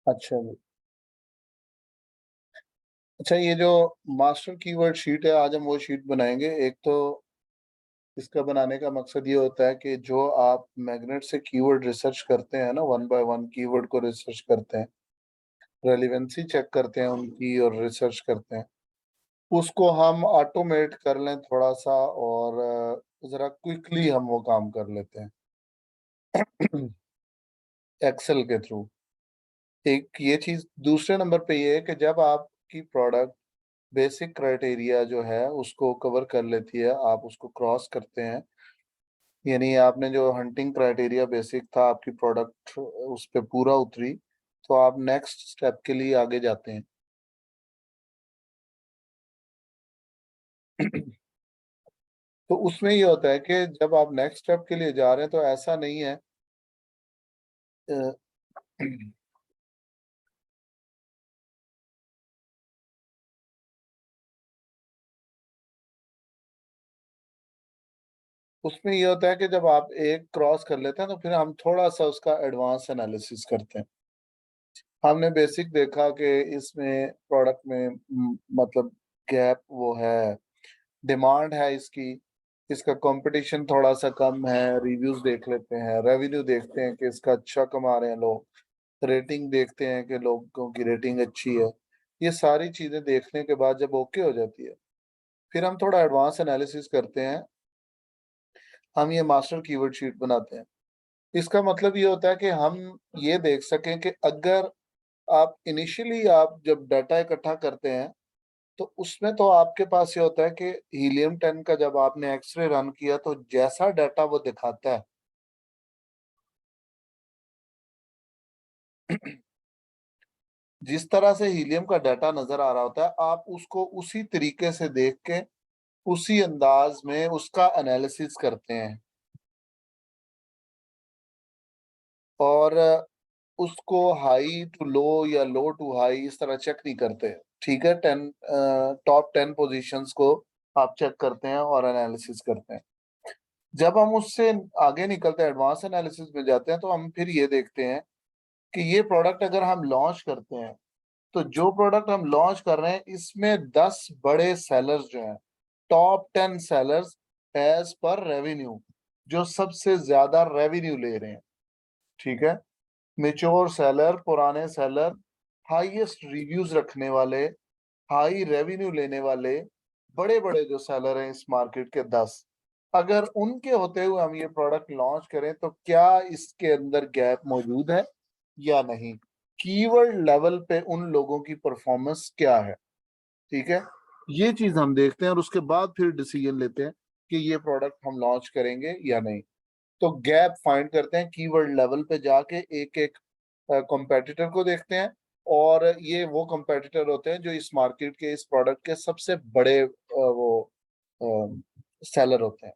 अच्छा जी। अच्छा, ये जो मास्टर कीवर्ड शीट है, आज हम वो शीट बनाएंगे। एक तो इसका बनाने का मकसद ये होता है कि जो आप मैग्नेट से कीवर्ड रिसर्च करते हैं ना, वन बाय वन कीवर्ड को रिसर्च करते हैं, रेलिवेंसी चेक करते हैं उनकी और रिसर्च करते हैं, उसको हम ऑटोमेट कर लें थोड़ा सा, और जरा क्विकली हम वो काम कर लेते हैं एक्सेल के थ्रू। एक ये चीज, दूसरे नंबर पे ये है कि जब आपकी प्रोडक्ट बेसिक क्राइटेरिया जो है उसको कवर कर लेती है, आप उसको क्रॉस करते हैं, यानी आपने जो हंटिंग क्राइटेरिया बेसिक था, आपकी प्रोडक्ट उस पे पूरा उतरी, तो आप नेक्स्ट स्टेप के लिए आगे जाते हैं। तो उसमें ये होता है कि जब आप नेक्स्ट स्टेप के लिए जा रहे हैं, तो ऐसा नहीं है अ, उसमें ये होता है कि जब आप एक क्रॉस कर लेते हैं, तो फिर हम थोड़ा सा उसका एडवांस एनालिसिस करते हैं। हमने बेसिक देखा कि इसमें प्रोडक्ट में मतलब गैप वो है, डिमांड है इसकी, इसका कंपटीशन थोड़ा सा कम है, रिव्यूज देख लेते हैं, रेवेन्यू देखते हैं कि इसका अच्छा कमा रहे हैं लोग, रेटिंग देखते हैं कि लोगों की रेटिंग अच्छी है। ये सारी चीजें देखने के बाद जब ओके हो जाती है, फिर हम थोड़ा एडवांस एनालिसिस करते हैं, हम ये मास्टर कीवर्ड शीट बनाते हैं। इसका मतलब ये होता है कि हम ये देख सकें कि अगर आप इनिशियली आप जब डाटा इकट्ठा करते हैं, तो उसमें तो आपके पास ये होता है कि हीलियम 10 का जब आपने एक्सरे रन किया, तो जैसा डाटा वो दिखाता है, जिस तरह से हीलियम का डाटा नजर आ रहा होता है, आप उसको उसी तरीके से देख के उसी अंदाज में उसका एनालिसिस करते हैं, और उसको हाई टू लो या लो टू हाई इस तरह चेक नहीं करते। ठीक है, 10 टॉप 10 पोजीशंस को आप चेक करते हैं और एनालिसिस करते हैं। जब हम उससे आगे निकलते हैं, एडवांस एनालिसिस में जाते हैं, तो हम फिर ये देखते हैं कि ये प्रोडक्ट अगर हम लॉन्च करते हैं, तो जो प्रोडक्ट हम लॉन्च कर रहे हैं, इसमें 10 बड़े सेलर्स जो हैं, top 10 sellers as per revenue, जो सबसे ज्यादा रेवेन्यू ले रहे हैं। ठीक है, मेच्योर सेलर, पुराने सेलर, हाईएस्ट रिव्यूज रखने वाले, हाई रेवेन्यू लेने वाले, बड़े बड़े जो सेलर हैं इस मार्केट के 10, अगर उनके होते हुए हम ये प्रोडक्ट लॉन्च करें, तो क्या इसके अंदर गैप मौजूद है या नहीं, कीवर्ड लेवल पे उन लोगों की परफॉर्मेंस क्या है। ठीक है, ये चीज हम देखते हैं और उसके बाद फिर डिसीजन लेते हैं कि ये प्रोडक्ट हम लॉन्च करेंगे या नहीं। तो गैप फाइंड करते हैं, कीवर्ड लेवल पे जाके एक एक कंपेटिटर को देखते हैं, और ये वो कंपेटिटर होते हैं जो इस मार्केट के, इस प्रोडक्ट के सबसे बड़े वो सेलर होते हैं।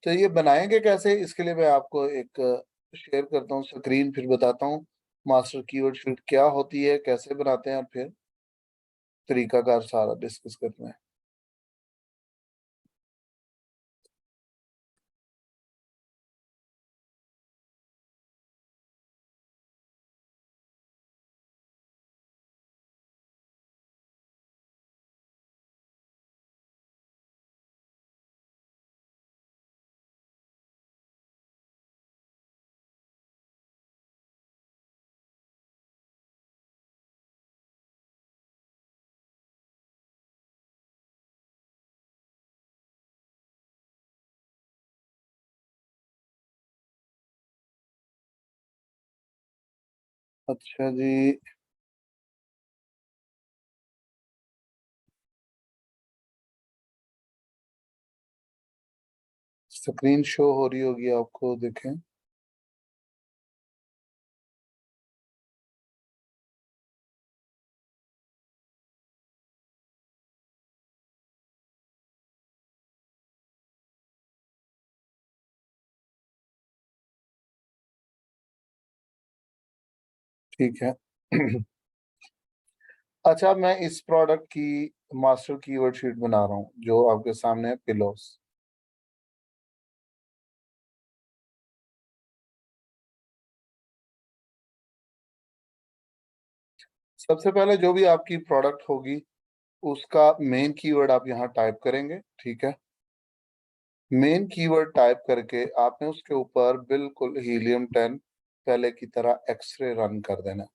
तो ये बनाएंगे कैसे, इसके लिए मैं आपको एक शेयर करता हूँ स्क्रीन, फिर बताता हूँ मास्टर कीवर्ड शीट क्या होती है, कैसे बनाते हैं, और फिर तरीकाकार सारा डिस्कस करते हैं। अच्छा जी, स्क्रीन शो हो रही होगी आपको, देखें। ठीक है। अच्छा, मैं इस प्रोडक्ट की मास्टर कीवर्ड शीट बना रहा हूँ, जो आपके सामने है, पिलोस। सबसे पहले जो भी आपकी प्रोडक्ट होगी उसका मेन कीवर्ड आप यहाँ टाइप करेंगे, ठीक है। मेन कीवर्ड टाइप करके आपने उसके ऊपर बिल्कुल हीलियम 10 पहले की तरह एक्सरे रन कर देना।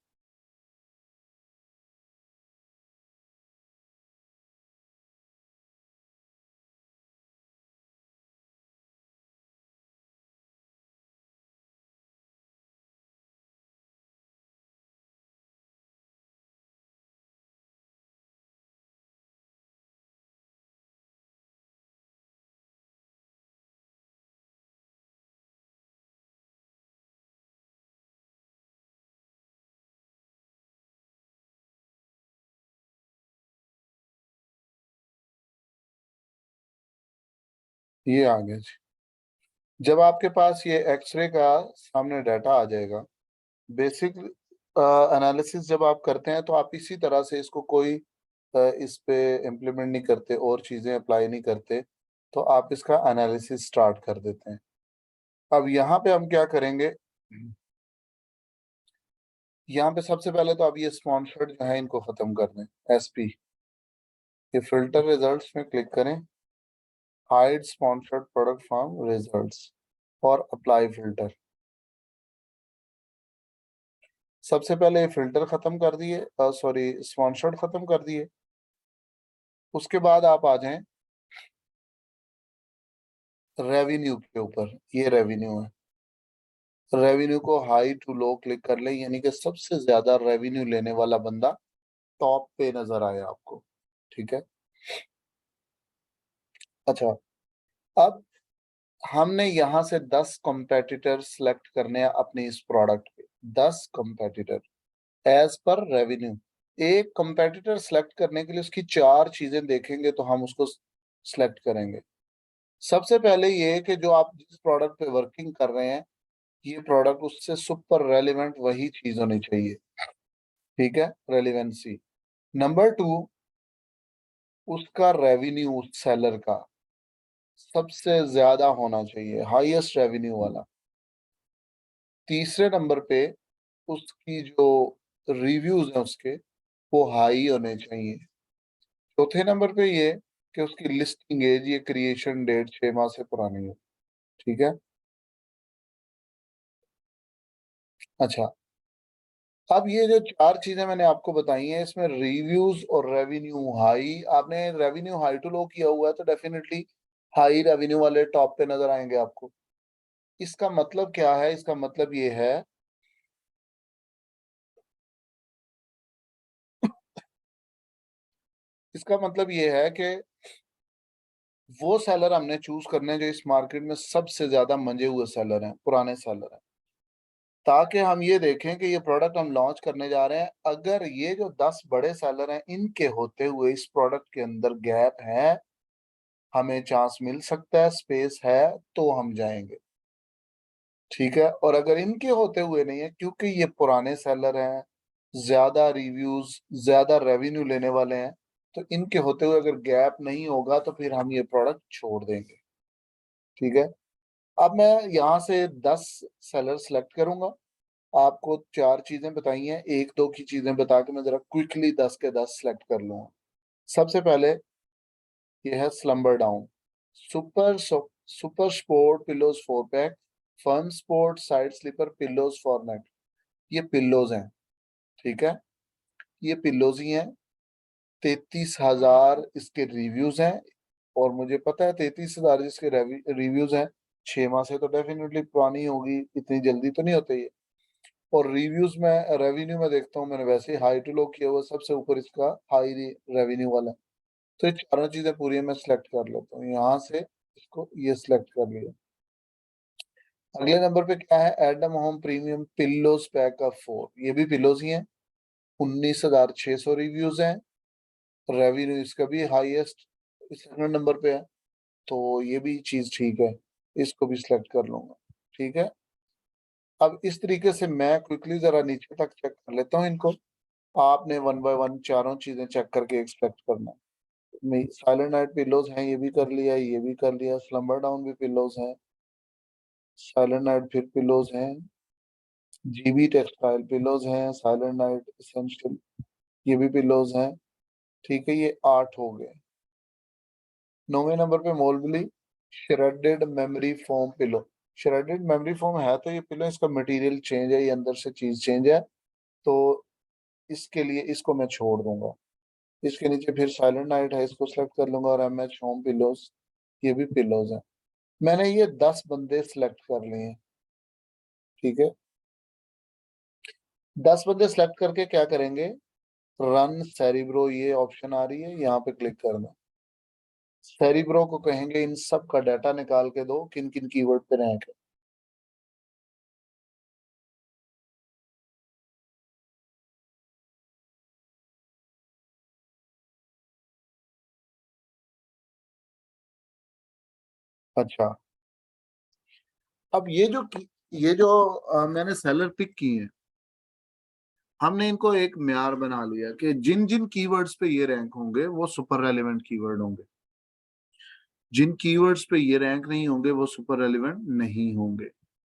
ये आ गया जी। जब आपके पास ये एक्सरे का सामने डाटा आ जाएगा, बेसिक एनालिसिस जब आप करते हैं तो आप इसी तरह से इसको कोई इस पे इम्प्लीमेंट नहीं करते और चीजें अप्लाई नहीं करते, तो आप इसका एनालिसिस स्टार्ट कर देते हैं। अब यहाँ पे हम क्या करेंगे, यहाँ पे सबसे पहले तो आप ये स्पॉन्सर्ड जो है इनको खत्म कर दें, एसपी। ये फिल्टर रिजल्ट्स में क्लिक करें, hide sponsored product from results और अप्लाई फिल्टर। सबसे पहले ये फिल्टर खत्म कर दिए, सॉरी स्पॉन्सर्ड खत्म कर दिए। उसके बाद आप आ जाएं रेवेन्यू के ऊपर, ये रेवेन्यू है। रेवेन्यू को हाई टू लो क्लिक कर ले, यानी कि सबसे ज्यादा रेवेन्यू लेने वाला बंदा टॉप पे नजर आए आपको, ठीक है। अच्छा, अब हमने यहाँ से 10 कंपेटिटर सिलेक्ट करने हैं अपने इस प्रोडक्ट पे, 10 कंपेटिटर एज पर रेवेन्यू। एक कंपेटिटर सिलेक्ट करने के लिए उसकी 4 चीजें देखेंगे तो हम उसको सिलेक्ट करेंगे। सबसे पहले ये कि जो आप जिस प्रोडक्ट पे वर्किंग कर रहे हैं, ये प्रोडक्ट उससे सुपर रेलिवेंट वही चीज होनी चाहिए, ठीक है, रेलिवेंसी। नंबर 2, उसका रेवेन्यू उस सेलर का सबसे ज्यादा होना चाहिए, हाईएस्ट रेवेन्यू वाला। तीसरे नंबर पे उसकी जो रिव्यूज हैं उसके, वो हाई होने चाहिए। चौथे नंबर पे ये कि उसकी लिस्टिंग एज, ये क्रिएशन डेट 6 माह से पुरानी हो, ठीक है। अच्छा, अब ये जो 4 चीजें मैंने आपको बताई हैं, इसमें रिव्यूज और रेवेन्यू हाई, आपने रेवेन्यू हाई टू लो किया हुआ है तो डेफिनेटली हाई रेवेन्यू वाले टॉप पे नजर आएंगे आपको। इसका मतलब क्या है, इसका मतलब ये है, इसका मतलब ये है कि वो सेलर हमने चूज करने हैं जो इस मार्केट में सबसे ज्यादा मंजे हुए सेलर हैं, पुराने सेलर हैं, ताकि हम ये देखें कि ये प्रोडक्ट हम लॉन्च करने जा रहे हैं, अगर ये जो 10 बड़े सेलर हैं इनके होते हुए इस प्रोडक्ट के अंदर गैप है, हमें चांस मिल सकता है, स्पेस है, तो हम जाएंगे, ठीक है। और अगर इनके होते हुए नहीं है, क्योंकि ये पुराने सेलर हैं, ज्यादा रिव्यूज, ज्यादा रेवेन्यू लेने वाले हैं, तो इनके होते हुए अगर गैप नहीं होगा तो फिर हम ये प्रोडक्ट छोड़ देंगे, ठीक है। अब मैं यहाँ से 10 सेलर सेलेक्ट करूंगा। आपको 4 चीजें बताई हैं, एक दो की चीजें बता के मैं जरा क्विकली 10 के 10 सेलेक्ट कर लूंगा। सबसे पहले ये है slumber down, super super sport pillows 4 pack, fun sport side sleeper pillows for net. ये पिल्लोज हैं, ठीक है, ये पिल्लोज ही हैं। 33,000 इसके रिव्यूज हैं, और मुझे पता है 33,000 जिसके रिव्यूज हैं, 6 माह से तो डेफिनेटली पुरानी होगी, इतनी जल्दी तो नहीं होते ये। और रिव्यूज में, रेवेन्यू में देखता हूँ, मैंने वैसे ही हाई टू लो किया हुआ, सबसे ऊपर इसका हाई रेवेन्यू वाला है। तो ये चारों चीजें पूरी है, मैं सिलेक्ट कर लेता हूँ यहाँ से, इसको ये सिलेक्ट कर लिया। अगले नंबर पे क्या है, Adam home premium pillows pack of 4, ये भी पिल्लोज ही हैं। 19,600 रिव्यूज हैं, रेवेन्यू इसका भी हाईएस्ट सेकंड नंबर पे है, तो ये भी चीज ठीक है, इसको भी सिलेक्ट कर लूंगा, ठीक है। अब इस तरीके से मैं क्विकली जरा नीचे तक चेक कर लेता हूँ इनको। आपने 1 बाय 1 चारों चीजें चेक करके एक्सपेक्ट करना है। साइलेंट नाइट पिलोज हैं, ये भी कर लिया, ये भी कर लिया। स्लम्बर डाउन भी पिलोज हैं, साइलेंट नाइट फिर पिलोज हैं। जीबी टेक्सटाइल पिलोज हैं, साइलेंट नाइट एसेंशियल ये भी पिलोज हैं। ठीक है, ये 8 हो गए। 9वें नंबर पे मोलबली shredded memory foam pillow. Shredded memory foam है तो ये पिलो, इसका मटेरियल चेंज है, ये अंदर से चीज चेंज है, तो इसके लिए इसको मैं छोड़ दूंगा। इसके नीचे फिर साइलेंट नाइट है, इसको सेलेक्ट कर लूंगा, और एमएच होम पिलोज, ये भी पिलोज हैं। मैंने ये 10 बंदे सिलेक्ट कर लिए हैं। ठीक है, 10 बंदे सिलेक्ट करके क्या करेंगे, रन सेरिब्रो, ये ऑप्शन आ रही है, यहाँ पे क्लिक करना। सेरिब्रो को कहेंगे इन सब का डाटा निकाल के दो, किन किन कीवर्ड पे रैंक है। अच्छा, अब ये जो मैंने सेलर पिक किए हैं, हमने इनको एक म्यार बना लिया कि जिन जिन कीवर्ड्स पे ये रैंक होंगे वो सुपर रेलेवेंट कीवर्ड होंगे, जिन कीवर्ड्स पे ये रैंक नहीं होंगे वो सुपर रेलेवेंट नहीं होंगे।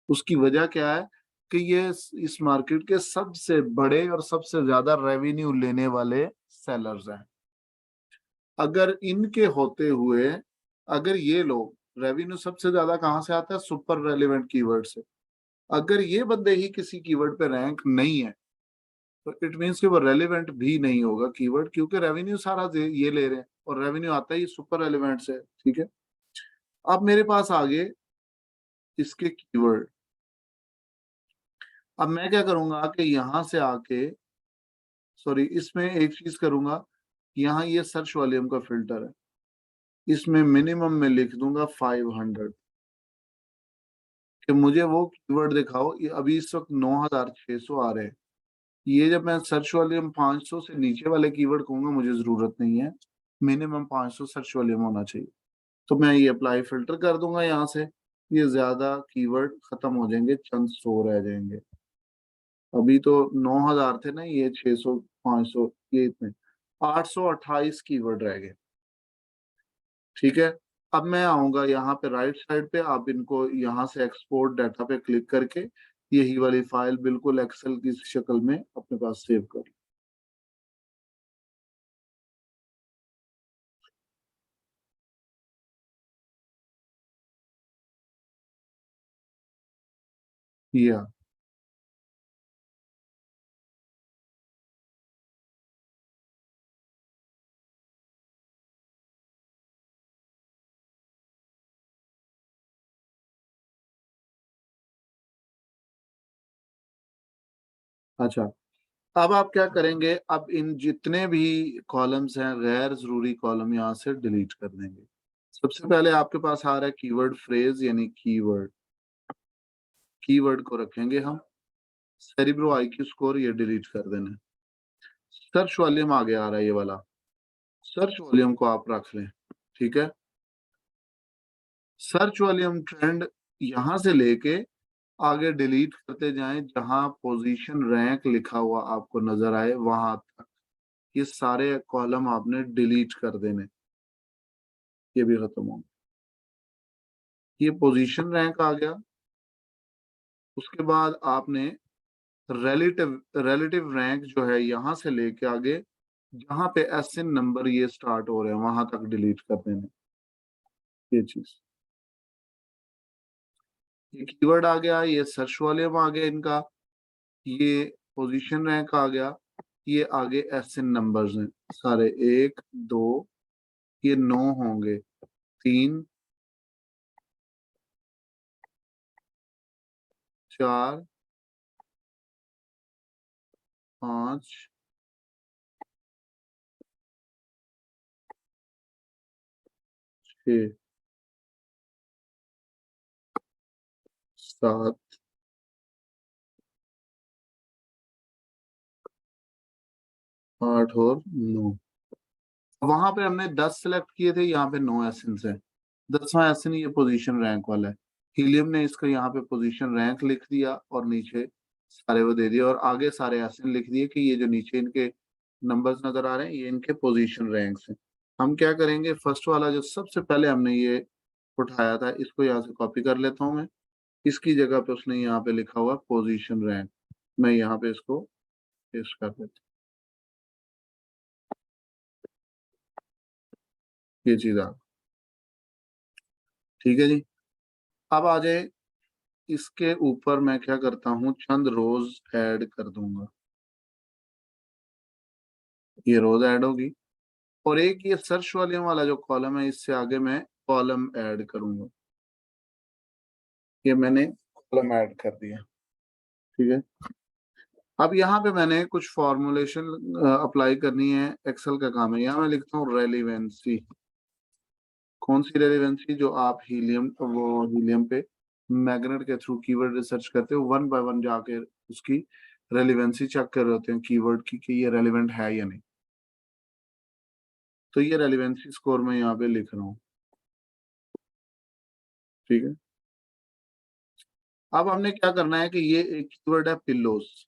उसकी वजह क्या है कि ये इस मार्केट के सबसे बड़े और सबसे ज्यादा रेवेन्यू लेने वाले सेलर्स हैं। अगर इनके होते हुए, अगर ये लोग, रेवेन्यू सबसे ज्यादा कहाँ से आता है, सुपर रेलेवेंट कीवर्ड से, अगर ये बंदे ही किसी कीवर्ड पे रैंक नहीं है तो इट मीन्स कि वो रेलेवेंट भी नहीं होगा कीवर्ड, क्योंकि रेवेन्यू सारा ये ले रहे हैं, और रेवेन्यू आता ही सुपर रेलेवेंट से। ठीक है, अब मेरे पास आगे इसके कीवर्ड। अब मैं क्या करूंगा कि यहाँ से आके, सॉरी, इसमें एक चीज करूंगा, यहाँ ये सर्च वॉल्यूम का फिल्टर है, इसमें मिनिमम में लिख दूंगा 500, कि मुझे वो कीवर्ड दिखाओ। ये अभी इस वक्त 9600 आ रहे हैं। ये जब मैं सर्च वॉल्यूम 500 से नीचे वाले कीवर्ड कहूंगा मुझे जरूरत नहीं है, मिनिमम 500 सर्च वॉल्यूम होना चाहिए। तो मैं ये अप्लाई फिल्टर कर दूंगा यहाँ से, ये ज्यादा कीवर्ड खत्म हो जाएंगे, चंद 100 रह जाएंगे। अभी तो 9000 थे ना, ये 600, 500, ये इतने 828 कीवर्ड रह गए। ठीक है, अब मैं आऊंगा यहाँ पे राइट साइड पे, आप इनको यहाँ से एक्सपोर्ट डाटा पे क्लिक करके यही वाली फाइल बिल्कुल एक्सेल की शक्ल में अपने पास सेव कर लिया। अच्छा, अब आप क्या करेंगे, अब इन जितने भी कॉलम्स हैं, गैर जरूरी कॉलम यहाँ से डिलीट कर देंगे। सबसे पहले आपके पास आ रहा है कीवर्ड फ्रेज, यानी कीवर्ड, कीवर्ड को रखेंगे हम। सेरिब्रो आईक्यू स्कोर, ये डिलीट कर देना। सर्च वॉल्यूम आगे आ रहा है ये वाला, सर्च वॉल्यूम को आप रख लें। ठीक है, सर्च वॉल्यूम ट्रेंड यहां से लेके आगे डिलीट करते जाएं, जहां पोजीशन रैंक लिखा हुआ आपको नजर आए वहां तक ये सारे कॉलम आपने डिलीट कर देने, ये भी खत्म हो। ये पोजीशन रैंक आ गया। उसके बाद आपने रिलेटिव रिलेटिव रैंक जो है यहाँ से लेके आगे जहां पे एसएन नंबर ये स्टार्ट हो रहे हैं वहां तक डिलीट कर देने, ये चीज। ये कीवर्ड आ गया, ये सर्च वॉल्यूम आ गया इनका, ये पोजीशन रैंक आ गया, ये आगे एसएन नंबर्स हैं सारे, 1 2, ये 9 होंगे, 3 4 5 6 7 8 और 9। वहां पे हमने 10 सेलेक्ट किए थे, यहाँ पे 9 एसेंस है। 10वां एसन ये पोजीशन रैंक वाला है। हीलियम ने इसका यहाँ पे पोजीशन रैंक लिख दिया और नीचे सारे वो दे दिया, और आगे सारे एसन लिख दिए कि ये जो नीचे इनके नंबर्स नजर आ रहे हैं ये इनके पोजीशन रैंक्स हैं। हम क्या करेंगे, फर्स्ट वाला जो सबसे पहले हमने ये उठाया था इसको यहाँ से कॉपी कर लेता हूँ मैं। इसकी जगह पे उसने यहाँ पे लिखा हुआ पोजीशन रैंक, मैं यहाँ पे इसको पेस्ट कर देता हूँ। ये चीज आ, ठीक है जी। अब आ जाए, इसके ऊपर मैं क्या करता हूँ, चंद रोज ऐड कर दूंगा। ये रोज ऐड होगी, और एक ये सर्च वॉल्यूम वाला जो कॉलम है, इससे आगे मैं कॉलम ऐड करूंगा। ये मैंने कॉलम ऐड कर दिया, ठीक है। अब यहाँ पे मैंने कुछ फॉर्मुलेशन अप्लाई करनी है, एक्सेल का काम है। यहाँ मैं लिखता हूँ रेलिवेंसी। कौन सी रेलिवेंसी? जो आप हीलियम, वो हीलियम पे मैग्नेट के थ्रू कीवर्ड रिसर्च करते हो, वन बाय वन जाके उसकी रेलिवेंसी चेक कर रहे होते हैं कीवर्ड की, कि ये रेलिवेंट है या नहीं। तो ये रेलिवेंसी स्कोर मैं यहाँ पे लिख रहा हूँ, ठीक है। अब हमने क्या करना है कि ये एक कीवर्ड है पिल्लोस,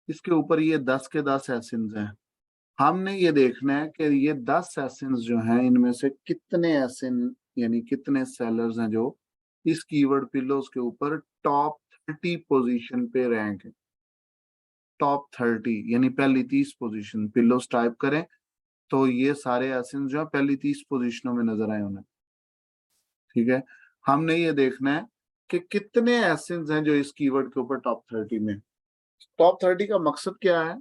इसके ऊपर ये 10 के 10 एसिन्स हैं। हमने ये देखना है कि ये 10 एसिन्स जो हैं, इनमें से कितने एसिन, यानी कितने सेलर्स हैं जो इस कीवर्ड पिल्लोस के ऊपर टॉप 30 पोजीशन पे रैंक है। टॉप 30 यानी पहली 30 पोजीशन पिल्लोस टाइप करें तो ये सारे एसिन जो है पहली 30 पोजीशनों में नजर आए उन्हें, ठीक है। हमने ये देखना है कि कितने एसिन हैं जो इस कीवर्ड के ऊपर टॉप 30 में। टॉप 30 का मकसद क्या है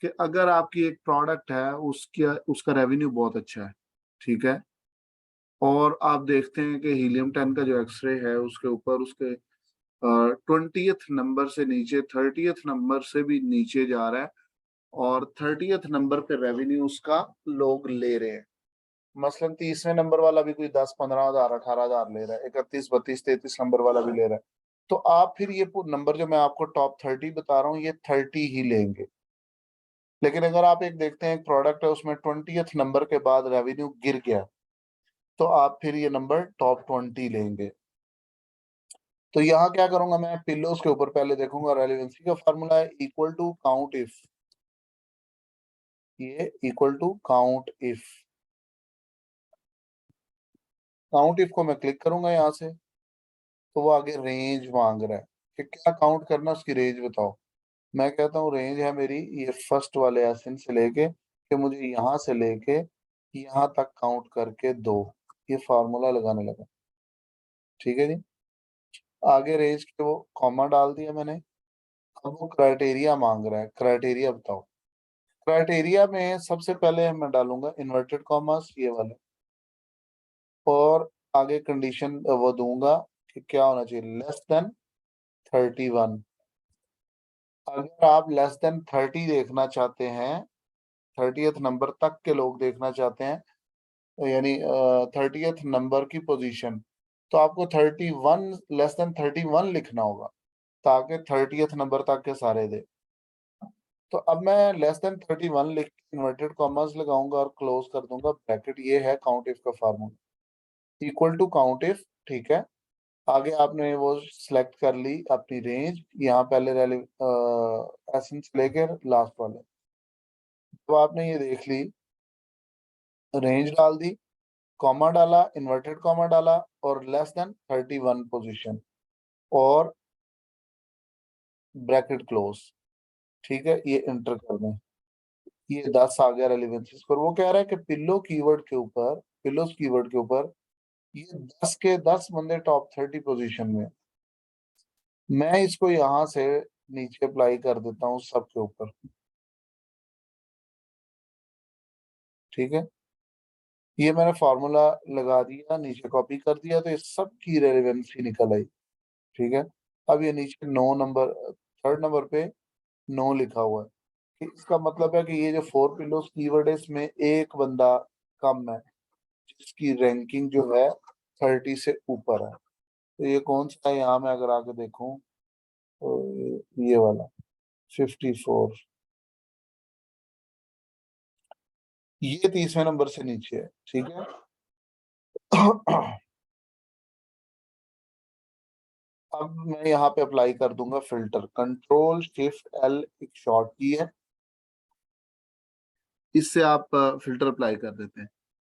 कि अगर आपकी एक प्रोडक्ट है, उसकी उसका रेवेन्यू बहुत अच्छा है, ठीक है, और आप देखते हैं कि हीलियम 10 का जो एक्सरे है उसके ऊपर उसके 20th नंबर से नीचे, 30th नंबर से भी नीचे जा रहा है, और 30th नंबर पे रेवेन्यू उसका लोग ले रहे हैं। मसलन 30वें नंबर वाला भी कोई 10-15 हजार 18 हजार ले रहा है, 31 32 33 नंबर वाला भी ले रहा है। तो आप फिर ये नंबर जो मैं आपको टॉप 30 बता रहा हूँ, ये 30 ही लेंगे। लेकिन अगर आप एक देखते हैं, एक प्रोडक्ट है उसमें 20th नंबर के बाद रेवेन्यू गिर गया, तो आप फिर ये नंबर टॉप 20 लेंगे। तो यहाँ क्या करूंगा, मैं पिल्लोस के ऊपर पहले देखूंगा। रेलिवेंसी का फार्मूला है इक्वल टू काउंट इफ, ये equal to count if. Count if को मैं क्लिक करूंगा यहाँ से, तो वो आगे रेंज मांग रहा है कि क्या काउंट करना, उसकी रेंज बताओ। मैं कहता हूँ रेंज है मेरी ये फर्स्ट वाले एसिन से लेके, कि मुझे यहाँ से लेके यहाँ तक काउंट करके दो। ये फार्मूला लगाने लगा, ठीक है जी। आगे रेंज के वो कॉमा डाल दिया मैंने। अब वो क्राइटेरिया मांग रहा है, क्राइटेरिया बताओ। क्राइटेरिया में सबसे पहले मैं डालूंगा इन्वर्टेड कॉमास, ये वाले, और आगे कंडीशन वो दूंगा कि क्या होना चाहिए, लेस देन 31। अगर आप लेस देन 30 देखना चाहते हैं, 30th नंबर तक के लोग देखना चाहते हैं, यानी 30th नंबर की पोजीशन, तो आपको 31, लेस देन 31 लिखना होगा, ताकि 30th नंबर तक के सारे दे। तो अब मैं लेस देन 31 लिख इन्वर्टेड कॉमर्स लगाऊंगा और क्लोज कर दूंगा ब्रैकेट। ये है काउंट इफ का formula, equal to count if, ठीक है। आगे आपने वो सिलेक्ट कर ली अपनी रेंज, यहाँ पहले एसेंस लेकर लास्ट वाले। तो आपने ये देख ली, रेंज डाल दी, कॉमा डाला, इन्वर्टेड कॉमा डाला, और लेस देन 31 पोजीशन, और ब्रैकेट क्लोज, ठीक है। ये इंटर कर दें, ये 10 आ गया रेलिवेंसी स्कोर। वो कह रहा है कि पिल्लो कीवर्ड के ऊपर, पिल्लोस कीवर्ड के ऊपर ये 10 के 10 बंदे टॉप 30 पोजीशन में। मैं इसको यहां से नीचे अप्लाई कर देता हूँ सबके ऊपर, ठीक है। ये मैंने फॉर्मूला लगा दिया, नीचे कॉपी कर दिया, तो ये सब की रेलिवेंसी निकल आई, ठीक है। अब ये नीचे 9 नंबर, 3rd नंबर पे 9 लिखा हुआ है, कि इसका मतलब है कि ये जो 4 पिलोस कीवर्ड है, इसमें एक बंदा कम है जिसकी रैंकिंग जो है 30 से ऊपर है। तो ये कौन सा है, यहाँ मैं अगर आके देखूं तो ये वाला 54, ये 30वें नंबर से नीचे है, ठीक है। अब मैं यहाँ पे अप्लाई कर दूंगा फिल्टर, कंट्रोल शिफ्ट एल एक शॉर्ट की है, इससे आप फिल्टर अप्लाई कर देते हैं।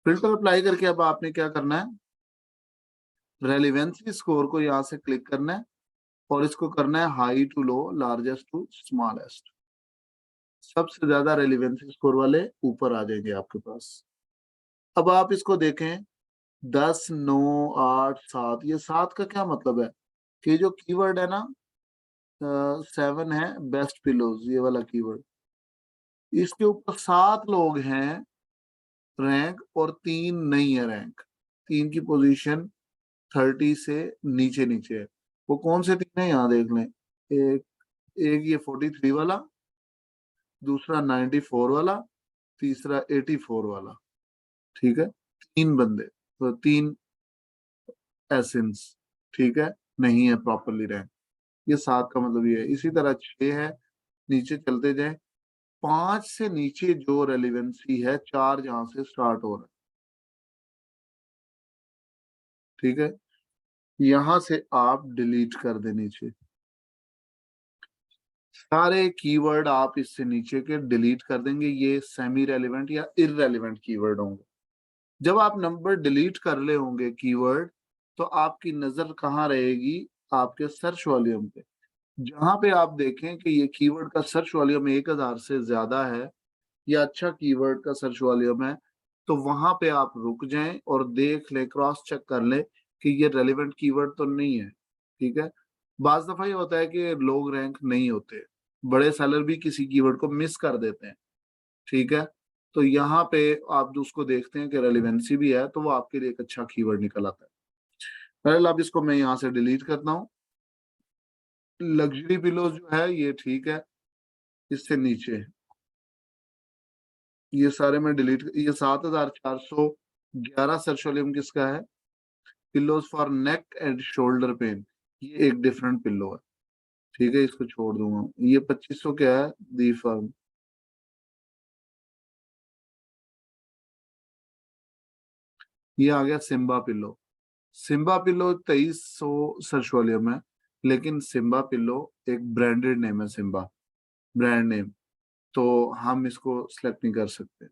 फिल्टर अप्लाई करके अब आपने क्या करना है, रेलिवेंसी स्कोर को यहाँ से क्लिक करना है, और इसको करना है high to low, largest to smallest. सबसे ज्यादा रेलिवेंसी स्कोर वाले ऊपर आ जाएंगे आपके पास। अब आप इसको देखें, 10, 9, 8, 7, ये 7 का क्या मतलब है कि जो कीवर्ड है ना, 7 है बेस्ट पिलोज, ये वाला कीवर्ड, इसके ऊपर 7 लोग हैं रैंक और 3 नहीं है रैंक। 3 की पोजीशन 30 से नीचे नीचे है। वो कौन से 3 है यहाँ देख लें। एक एक ये 43 वाला, दूसरा 94 वाला, तीसरा 84 वाला। ठीक है, 3 बंदे, तो 3 एसेंस, ठीक है, नहीं है प्रॉपरली रैंक। ये 7 का मतलब ये है। इसी तरह 6 है, नीचे चलते जाए, 5 से नीचे जो रेलिवेंसी है, 4 जहां से स्टार्ट हो रहा है, ठीक है, यहां से आप डिलीट कर दे नीचे। सारे कीवर्ड आप इससे नीचे के डिलीट कर देंगे, ये सेमी रेलिवेंट या इररेलिवेंट कीवर्ड होंगे। जब आप नंबर डिलीट कर ले होंगे कीवर्ड, तो आपकी नजर कहाँ रहेगी, आपके सर्च वॉल्यूम पे। जहां पे आप देखें कि ये कीवर्ड का सर्च वॉल्यूम 1000 से ज्यादा है, या अच्छा कीवर्ड का सर्च वॉल्यूम है, तो वहां पे आप रुक जाएं और देख ले, क्रॉस चेक कर ले कि ये रेलिवेंट कीवर्ड तो नहीं है। ठीक है, बाज दफा ये होता है कि लोग रैंक नहीं होते, बड़े सेलर भी किसी कीवर्ड को मिस कर देते हैं। ठीक है, तो यहाँ पे आप जो उसको देखते हैं कि रेलिवेंसी भी है, तो वो आपके लिए एक अच्छा कीवर्ड निकल आता है। पहले अब इसको मैं यहाँ से डिलीट करता हूँ। लग्जरी पिलो जो है ये ठीक है, इससे नीचे ये सारे में डिलीट, ये 7411 सर्च वॉल्यूम किसका है, pillows for neck and shoulder pain, ये एक डिफरेंट पिल्लो है। ठीक है, इसको छोड़ दूंगा। ये 2500 क्या है, दी फर्म, ये आ गया Simba pillow. Simba pillow 2300 search volume है, लेकिन सिम्बा पिल्लो एक ब्रांडेड नेम है, सिम्बा ब्रांड नेम, तो हम इसको सिलेक्ट नहीं कर सकते।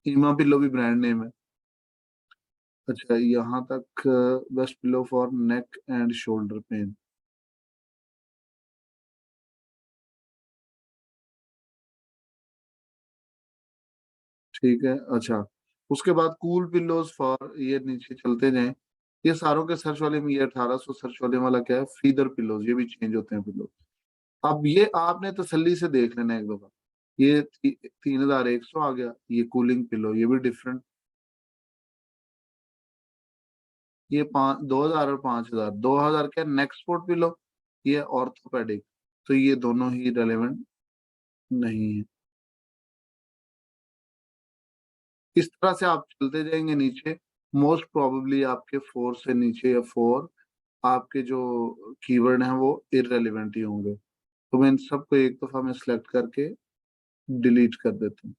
ईमा पिल्लो भी ब्रांड नेम है। अच्छा, यहाँ तक best pillow for neck and shoulder pain. ठीक है, अच्छा, उसके बाद कूल पिल्लोज फॉर, ये नीचे चलते जाएं, ये सारों के सर्च वाले में, ये 1800 सर्च वाले वाला क्या है, फीदर पिल्लोज, ये भी चेंज होते हैं पिल्लोज। अब ये आपने तसल्ली से देख लेना एक दफा। ये 3100 आ गया, ये कूलिंग पिल्लो, ये भी डिफरेंट। ये 2000 और 5000, 2000 क्या, नेक्स्ट पोर्ट पिल्लो, ये ऑर्थोपेडिक, तो ये दोनों ही रेलेवेंट नहीं है। इस तरह से आप चलते जाएंगे नीचे, मोस्ट प्रोबेबली आपके 4 से नीचे या 4 आपके जो कीवर्ड हैं वो इररेलेवेंट ही होंगे। तो मैं इन सबको एक दफा मैं सिलेक्ट करके डिलीट कर देता हूँ।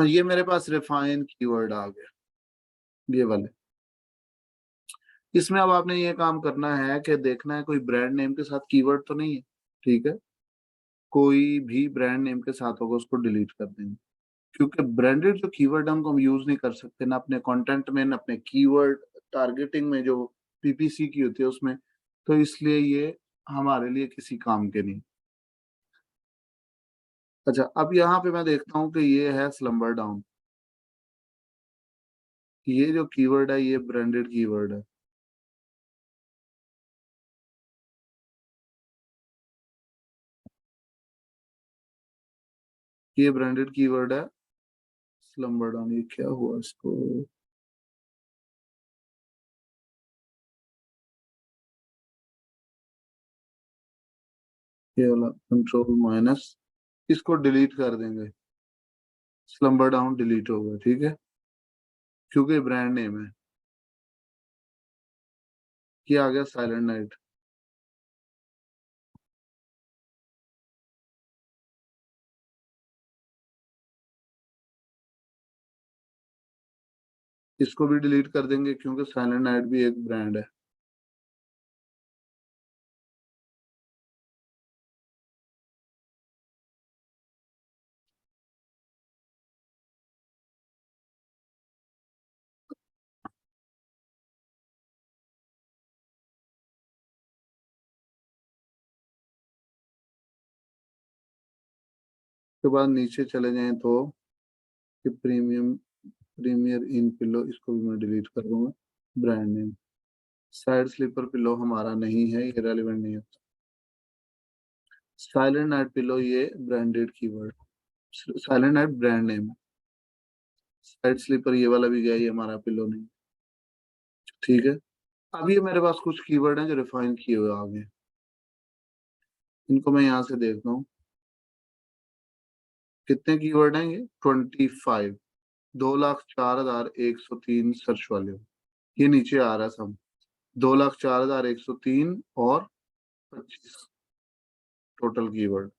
ये मेरे पास रिफाइन कीवर्ड आ गया, ये वाले। इसमें अब आपने ये काम करना है कि देखना है कोई ब्रांड नेम के साथ कीवर्ड तो नहीं है। ठीक है, कोई भी ब्रांड नेम के साथ होगा उसको डिलीट कर देंगे, क्योंकि ब्रांडेड जो कीवर्ड है उनको हम यूज नहीं कर सकते ना अपने कंटेंट में, ना अपने कीवर्ड टारगेटिंग में, जो पीपीसी की होती है उसमें, तो इसलिए ये हमारे लिए किसी काम के नहीं। अच्छा, अब यहाँ पे मैं देखता हूँ कि ये है स्लम्बर डाउन, ये जो कीवर्ड है ये ब्रांडेड कीवर्ड है। ये ब्रांडेड कीवर्ड है, स्लम्बर डाउन, ये क्या हुआ इसको, ये वाला कंट्रोल माइनस, इसको डिलीट कर देंगे, स्लम्बर डाउन डिलीट होगा। ठीक है, क्योंकि ब्रांड नेम है। ये आ गया साइलेंट नाइट, इसको भी डिलीट कर देंगे क्योंकि साइलेंट नाइट भी एक ब्रांड है। उसके बाद नीचे चले जाएं तो कि प्रीमियर इन पिलो, इसको भी मैं डिलीट कर दूंगा। Brand name, side sleeper pillow हमारा नहीं है, ये रेलिवेंट नहीं है। साइलेंट नाइट पिलो, ये branded keyword, silent night brand name है। साइड स्लीपर ये वाला भी गया, ये हमारा पिलो नहीं। ठीक है, अब ये मेरे पास कुछ कीवर्ड हैं जो रिफाइन किए हुए आ गए, इनको मैं यहाँ से देखता हूँ कितने कीवर्ड हैं। ये 25, 2,04,103 सर्च वाले, ये नीचे आ रहा है सब, 2,04,103 और 25 टोटल कीवर्ड।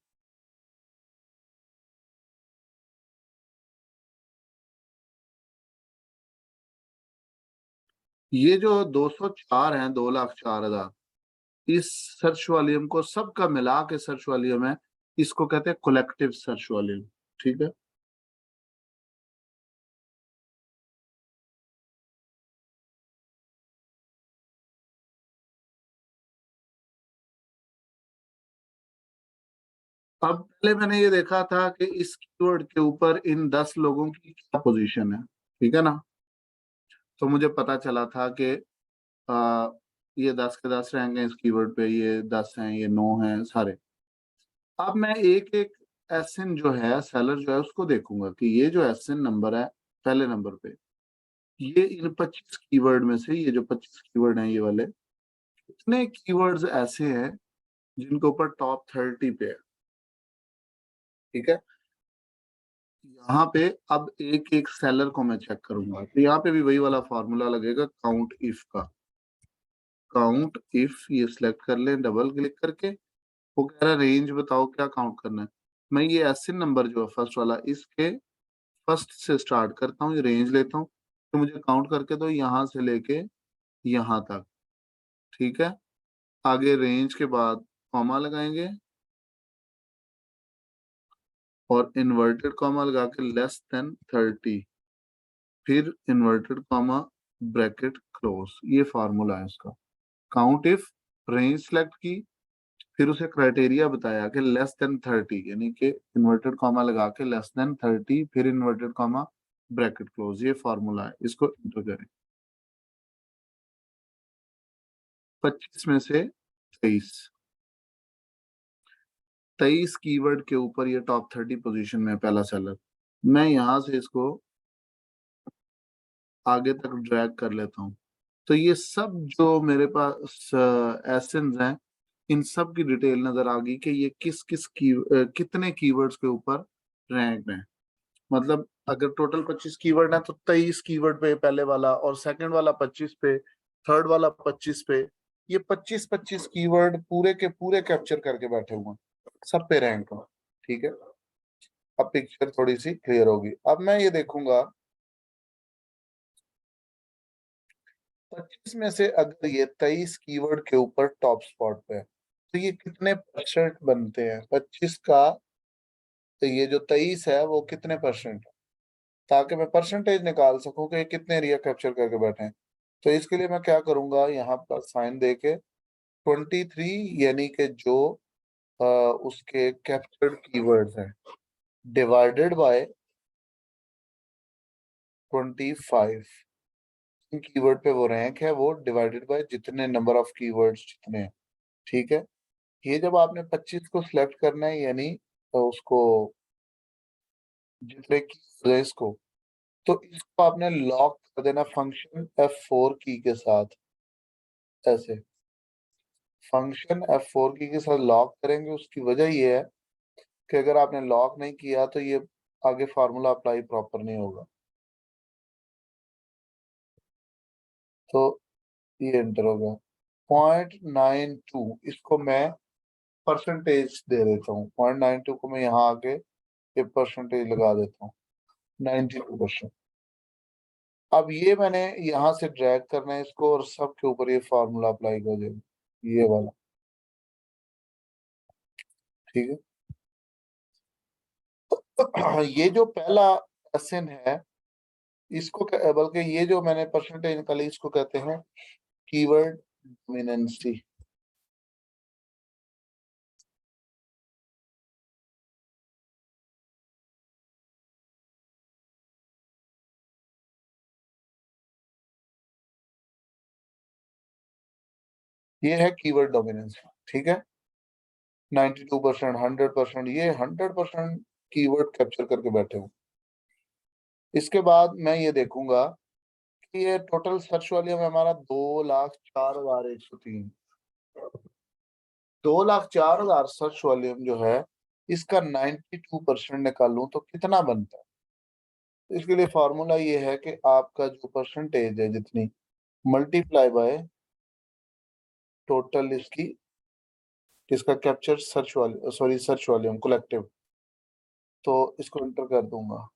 ये जो 204 हैं, 2,04,000, इस सर्च वॉल्यूम को सबका मिला के सर्च वॉल्यूम है, इसको कहते हैं कलेक्टिव सर्च वॉल्यूम। ठीक है, अब पहले मैंने ये देखा था कि इस कीवर्ड के ऊपर इन 10 लोगों की क्या पोजीशन है, ठीक है ना। तो मुझे पता चला था कि आ, ये 10 के 10 रैंक हैं इस कीवर्ड पे, ये 10 हैं, ये 9 हैं सारे। अब मैं एक एक एसएन जो है, सेलर जो है, उसको देखूंगा कि ये जो एसएन नंबर है पहले नंबर पे, ये इन 25 कीवर्ड में से, ये जो 25 कीवर्ड हैं ये वाले, कितने कीवर्ड्स ऐसे हैं जिनके ऊपर टॉप 30 पे है। ठीक है, यहाँ पे अब एक एक सेलर को मैं चेक करूंगा, तो यहाँ पे भी वही वाला फॉर्मूला लगेगा काउंट इफ का। काउंट इफ, ये सिलेक्ट कर लें डबल क्लिक करके। वो कह रहा है रेंज बताओ क्या काउंट करना है। मैं ये एसएन नंबर जो है फर्स्ट वाला, इसके फर्स्ट से स्टार्ट करता हूँ, ये रेंज लेता हूँ, तो मुझे काउंट करके दो यहाँ से लेके यहाँ तक। ठीक है, आगे रेंज के बाद कॉमा लगाएंगे और इन्वर्टेड कॉमा लगा के लेस देन 30, फिर इन्वर्टेड कॉमा ब्रैकेट क्लोज, ये फार्मूला है इसका। काउंट इफ, रेंज सेलेक्ट की, फिर उसे क्राइटेरिया बताया कि लेस देन 30, यानी कि इन्वर्टेड कॉमा लगा के लेस देन 30, फिर इन्वर्टेड कॉमा ब्रैकेट क्लोज, ये फार्मूला है, इसको एंटर करें। 25 में से 23, 23 कीवर्ड के ऊपर ये टॉप 30 पोजीशन में पहला सेलर। मैं यहां से इसको आगे तक ड्रैग कर लेता हूँ, तो ये सब जो मेरे पास एसेंस हैं, इन सब की डिटेल नजर आ गई कि ये किस किस कितने कीवर्ड्स के ऊपर रैंक है। मतलब अगर टोटल 25 कीवर्ड है तो 23 कीवर्ड पे पहले वाला, और सेकंड वाला 25 पे, थर्ड वाला 25 पे, ये 25-25 कीवर्ड पूरे के पूरे कैप्चर करके बैठे हुए हैं, सब पे रैंक है। ठीक है, अब पिक्चर थोड़ी सी क्लियर होगी। अब मैं ये देखूंगा 25 में से अगर ये 23 कीवर्ड के ऊपर टॉप स्पॉट पे है, तो ये कितने परसेंट बनते हैं 25 का, तो ये जो 23 है वो कितने परसेंट है, ताकि मैं परसेंटेज निकाल सकूं कि ये कितने एरिया कैप्चर करके बैठे हैं। तो इसके लिए मैं क्या करूंगा, यहाँ पर साइन दे के 23, यानी कि जो उसके कैप्चर्ड कीवर्ड्स हैं, डिवाइडेड बाय 25, कीवर्ड पे वो रैंक है, वो डिवाइडेड बाय जितने नंबर ऑफ कीवर्ड्स जितने हैं। ठीक है, ये जब आपने 25 को सिलेक्ट करना है, यानी तो उसको जितने की है इसको, तो इसको आपने लॉक कर देना फंक्शन F4 की के साथ, ऐसे फंक्शन F4 की के साथ लॉक करेंगे। उसकी वजह ये है कि अगर आपने लॉक नहीं किया तो ये आगे फार्मूला अप्लाई प्रॉपर नहीं होगा। तो ये एंटर हो गया 0.92, इसको मैं परसेंटेज दे देता हूँ, 0.92 को मैं यहाँ आके ये परसेंटेज लगा देता हूँ, 92%। अब ये मैंने यहाँ से ड्रैग करना है इसको, और सबके ऊपर ये फार्मूला अप्लाई कर देना, ये वाला। ठीक है, ये जो पहला एसएन है, इसको बल्कि ये जो मैंने परसेंटेज निकाली, इसको कहते हैं कीवर्ड डोमिनेंसी। ये है कीवर्ड डोमिनेंस। ठीक है, 92%, 100%, ये 100% कीवर्ड कैप्चर करके बैठे हूँ। इसके बाद मैं ये देखूंगा कि ये टोटल सर्च वॉल्यूम है हमारा 2,04,103। 2,04,000 सर्च वॉल्यूम जो है, इसका 92% निकालूं तो कितना बनता है? तो इसके लिए फॉर्मूला ये है कि आपका जो परसेंटेज है जितनी, मल्टीप्लाई बाय टोटल इसका capture search volume, sorry search volume collective. तो इसको एंटर कर दूंगा,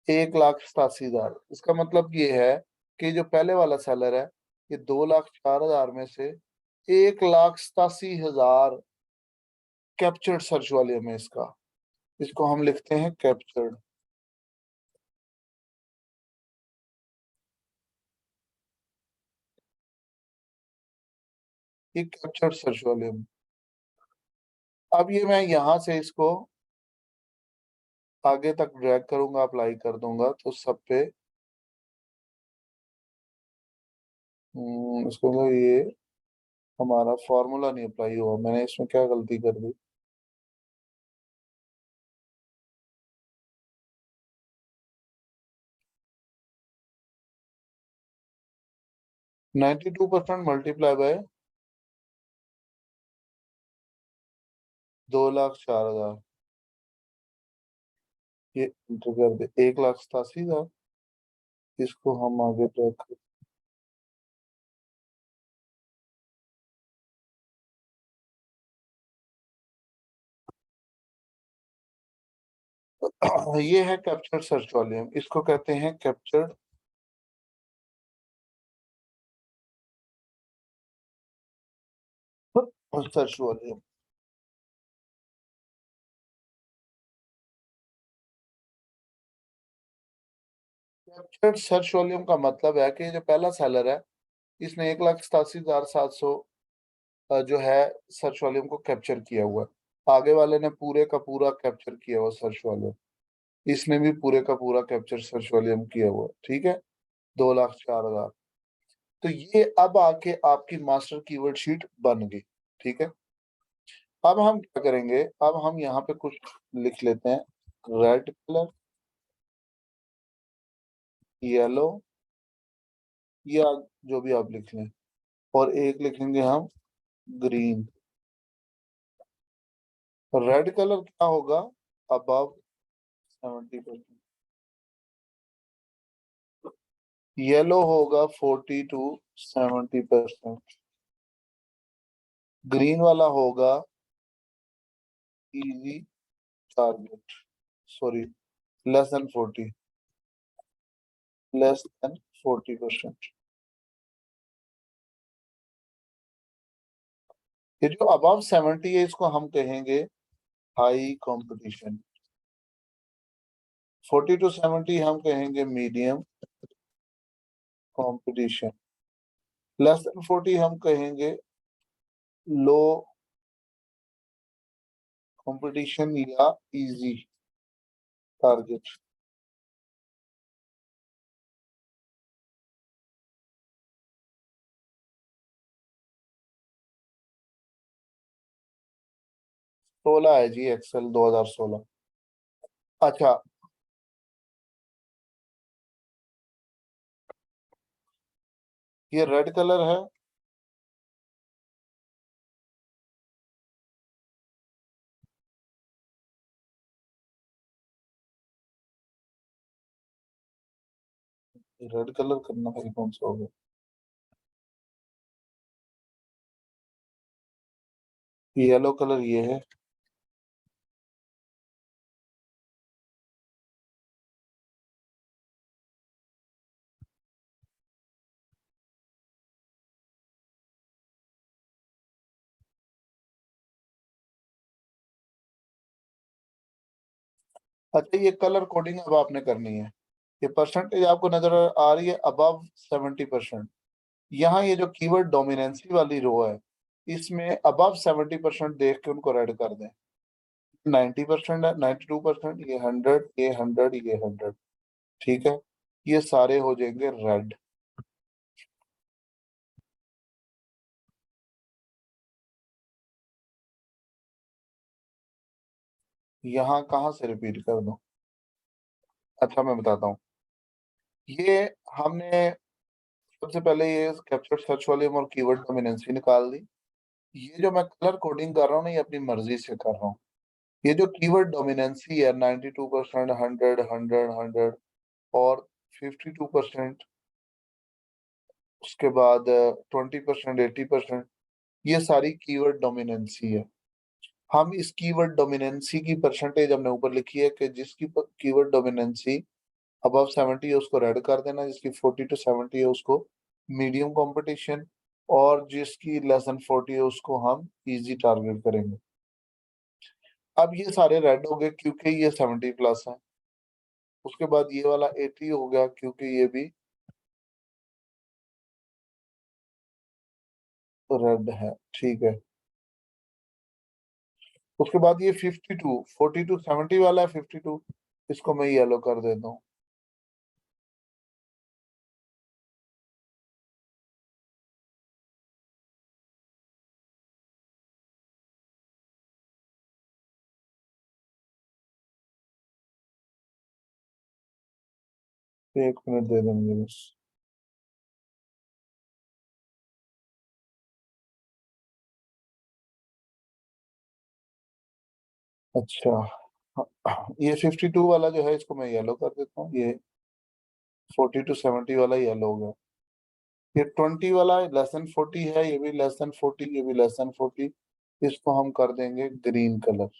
1,87,000। इसका मतलब ये है कि जो पहले वाला सेलर है, ये 2,04,000 में से 1,87,000 कैप्चर्ड सर्च वॉल्यूम है इसका। इसको हम लिखते हैं कैप्चर्ड। ये कैप्चर्ड सर्च वॉल्यूम। अब ये मैं यहाँ से इसको आगे तक ड्रैग करूंगा, अप्लाई कर दूंगा तो सब पे इसको ये हमारा फॉर्मूला नहीं अप्लाई हुआ, मैंने इसमें क्या गलती कर दी? 92% मल्टीप्लाई बाय 2,04,000, ये इंटर कर दे 1,87,000। इसको हम आगे ट्रैक ये है कैप्चर्ड सर्च वॉल्यूम, इसको कहते हैं captured search volume. Captured search volume का मतलब है कि जो पहला सेलर है, इसने 1,87,700 जो है सर्च वॉल्यूम को कैप्चर किया हुआ है। आगे वाले ने पूरे का पूरा कैप्चर किया हुआ सर्च वॉल्यूम, इसने भी पूरे का पूरा कैप्चर सर्च वॉल्यूम किया हुआ है। ठीक है, 2,04,000। तो ये अब आके आपकी मास्टर कीवर्ड शीट बन गई। ठीक है, अब हम क्या करेंगे, अब हम यहाँ पे कुछ लिख लेते हैं। रेड कलर, येलो, या जो भी आप लिख लें, और एक लिखेंगे हम ग्रीन। रेड कलर क्या होगा? अबव 70%। येलो होगा 40 to 70%। ग्रीन वाला होगा easy target, sorry, less than 40, less than 40%। ये जो अबव 70 है, इसको हम कहेंगे हाई कंपटीशन। 40 to 70 हम कहेंगे मीडियम कंपटीशन। लेस देन 40 हम कहेंगे लो कंपटीशन या इजी टारगेट। सोलह है जी, एक्सेल 2016। अच्छा, ये रेड कलर है, रेड कलर करना है, कौन सा होगा? येलो कलर ये है। अच्छा, ये कलर कोडिंग अब आपने करनी है। ये परसेंटेज आपको नजर आ रही है अबव 70%। यहाँ ये जो कीवर्ड डोमिनेंसी वाली रो है, इसमें अबव 70% देख के उनको रेड कर दें। 90% है, 92%, ये 100, ये 100, ये 100। ठीक है, ये सारे हो जाएंगे रेड। यहाँ कहाँ से रिपीट कर दूं? अच्छा मैं बताता हूँ। ये हमने सबसे पहले ये कैप्चर सर्च वॉल्यूम और कीवर्ड डोमिनेंसी निकाल दी। ये जो मैं कलर कोडिंग कर रहा हूँ ना, ये अपनी मर्जी से कर रहा हूँ। ये जो कीवर्ड डोमिनेंसी है 92%, 100, 100, 100 और 52%, उसके बाद 20%, 80%, ये सारी कीवर्ड डोमिनेंसी है। हम इस कीवर्ड डोमिनेंसी की परसेंटेज हमने ऊपर लिखी है कि जिसकी कीवर्ड डोमिनेंसी अबव 70 है उसको रेड कर देना, जिसकी 40 to 70 है उसको मीडियम कंपटीशन, और जिसकी लेस देन 40 है उसको हम इजी टारगेट करेंगे। अब ये सारे रेड हो गए क्योंकि ये 70+ है। उसके बाद ये वाला 80 हो गया क्योंकि ये भी रेड है। ठीक है। उसके बाद ये 52, 40 to 70 वाला है 52, इसको मैं येलो कर देता हूँ। एक मिनट दे देंगे बस। अच्छा, ये 52 वाला जो है इसको मैं येलो कर देता हूँ। ये 40 to 70 वाला येलो हो गया। ये 20 वाला लेस देन 40 है, ये भी लेस देन 40, ये भी लेस देन 40, इसको हम कर देंगे ग्रीन कलर।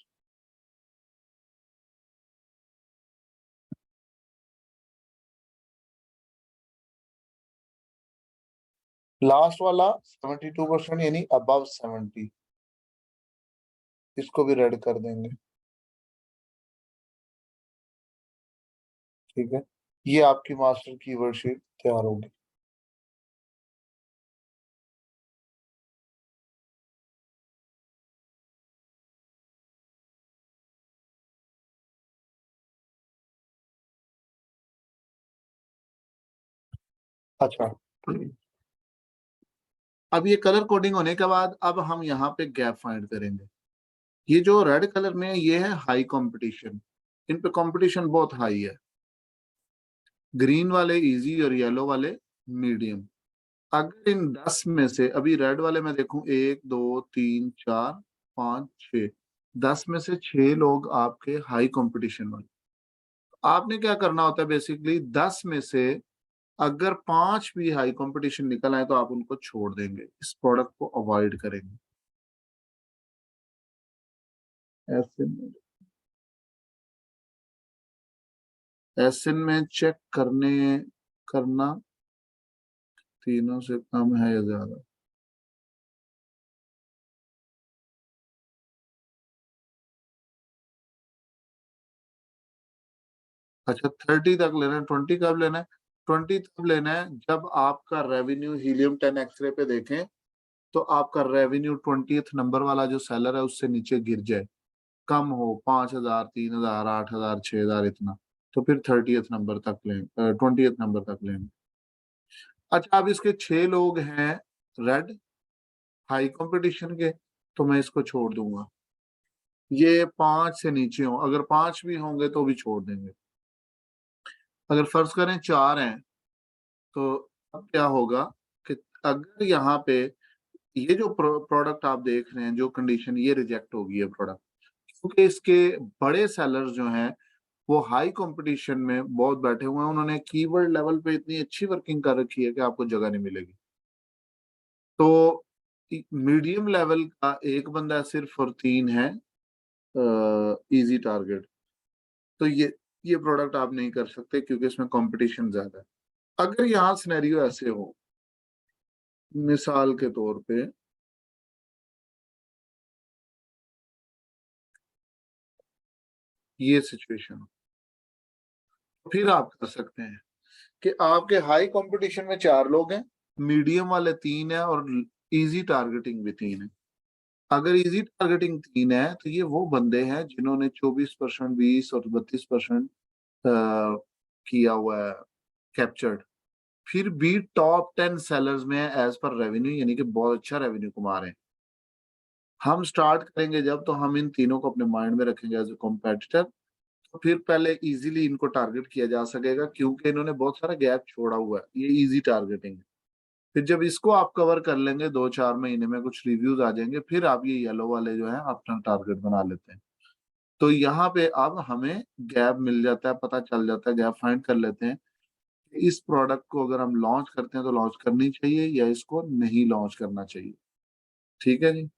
लास्ट वाला 72% यानी अबव 70, इसको भी रेड कर देंगे। ठीक है, ये आपकी मास्टर कीवर्ड शीट तैयार होगी। अच्छा, अब ये कलर कोडिंग होने के बाद अब हम यहाँ पे गैप फाइंड करेंगे। ये जो रेड कलर में ये है हाई कंपटीशन, इन पे कंपटीशन बहुत हाई है। ग्रीन वाले इजी और येलो वाले मीडियम। अगर इन 10 में से अभी रेड वाले में देखूं, 1, 2, 3, 4, 5, 6, 10 में से 6 लोग आपके हाई कंपटीशन वाले। आपने क्या करना होता है बेसिकली, 10 में से अगर 5 भी हाई कंपटीशन निकल आए तो आप उनको छोड़ देंगे, इस प्रोडक्ट को अवॉइड करेंगे। ऐसे में एसिन में चेक करना तीनों से कम है या ज्यादा। अच्छा, 30 तक लेना है। 20 कब लेना है? 20 तब लेना है जब आपका रेवेन्यू हीलियम 10 एक्सरे पे देखें तो आपका रेवेन्यू 20th नंबर वाला जो सेलर है उससे नीचे गिर जाए, कम हो 5,000, 3,000, 8,000, 6,000 इतना, तो फिर 30th नंबर तक लें, 20th नंबर तक लें। अच्छा, अब इसके 6 लोग हैं रेड हाई कंपटीशन के, तो मैं इसको छोड़ दूंगा। ये 5 से नीचे हो, अगर 5 भी होंगे तो भी छोड़ देंगे। अगर फर्ज करें 4 हैं तो अब क्या होगा कि अगर यहाँ पे ये जो प्रोडक्ट आप देख रहे हैं, जो कंडीशन, ये रिजेक्ट होगी ये प्रोडक्ट, क्योंकि इसके बड़े सेलर्स जो हैं वो हाई कंपटीशन में बहुत बैठे हुए हैं, उन्होंने कीवर्ड लेवल पे इतनी अच्छी वर्किंग कर रखी है कि आपको जगह नहीं मिलेगी। तो मीडियम लेवल का एक बंदा सिर्फ और 3 है इजी टारगेट, तो ये प्रोडक्ट आप नहीं कर सकते क्योंकि इसमें कंपटीशन ज्यादा है। अगर यहाँ सिनेरियो ऐसे हो, मिसाल के तौर पे ये सिचुएशन, फिर आप कर सकते हैं कि आपके हाई कंपटीशन में 4 लोग हैं, मीडियम वाले 3 है और इजी टारगेटिंग भी 3 है। अगर इजी टारगेटिंग 3 है तो ये वो बंदे हैं जिन्होंने 24%, 20 और 32% किया हुआ है कैप्चर्ड, फिर भी टॉप 10 सेलर्स में एज पर रेवेन्यू, यानी कि बहुत अच्छा रेवेन्यू कमा रहे हैं। हम स्टार्ट करेंगे जब, तो हम इन तीनों को अपने माइंड में रखेंगे एज ए कॉम्पेटिटर। तो फिर पहले इजीली इनको टारगेट किया जा सकेगा, क्योंकि इन्होंने बहुत सारा गैप छोड़ा हुआ है, ये इजी टारगेटिंग है। फिर जब इसको आप कवर कर लेंगे 2-4 महीने में, कुछ रिव्यूज आ जाएंगे, फिर आप ये येलो वाले जो है अपना टारगेट बना लेते हैं। तो यहाँ पे अब हमें गैप मिल जाता है, पता चल जाता है, गैप फाइंड कर लेते हैं कि इस प्रोडक्ट को अगर हम लॉन्च करते हैं तो लॉन्च करनी चाहिए या इसको नहीं लॉन्च करना चाहिए। ठीक है जी।